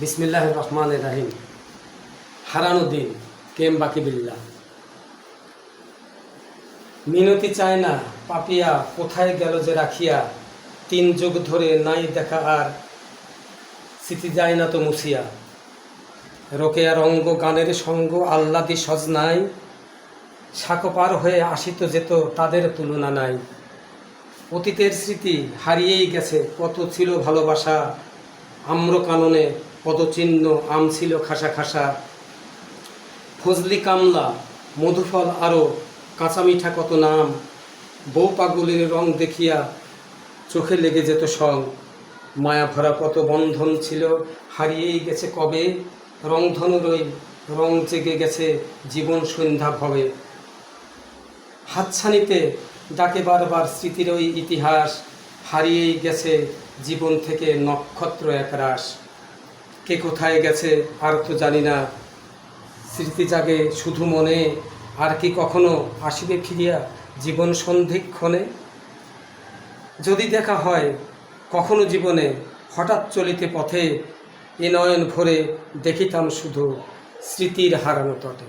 বিসমিল্লাহির রহমানির রহিম। হারানো দিন কেম বাকি বিল্লাহ। মিনতি চায় না পাপিয়া, কোথায় গেল যে রাখিয়া, 3 যুগ ধরে নাই দেখা আর স্মৃতি যায় না তো মুছিয়া। রোকেয়া রঙ্গ গানের সঙ্গ আহ্লাদি সজনাই, শাকো পার হয়ে আসিত যেত তাদের তুলনা নাই। অতীতের স্মৃতি হারিয়েই গেছে, কত ছিল ভালোবাসা, আম্র কাননে পদচিহ্ন আম ছিল খাসা খাসা। ফজলি কামলা মধুফল আরও কাঁচা মিঠা কত নাম, বউ পাগলের রং দেখিয়া চোখে লেগে যেত সং। মায়া ভরা কত বন্ধন ছিল হারিয়েই গেছে কবে, রংধনুরই রং জেগে গেছে জীবন সন্ধ্যা ভবে। হাতছানিতে ডাকে বারবার স্মৃতির ওই ইতিহাস, হারিয়েই গেছে জীবন থেকে নক্ষত্র একরাশ। কে কোথায় গেছে আর তো জানি না, স্মৃতি জাগে শুধু মনে, আর কি কখনো আসিবে ফিরিয়া জীবন সন্ধিক্ষণে। যদি দেখা হয় কখনো জীবনে হঠাৎ চলিতে পথে, এ নয়ন ভরে দেখিতাম শুধু স্মৃতির হারানো তটে।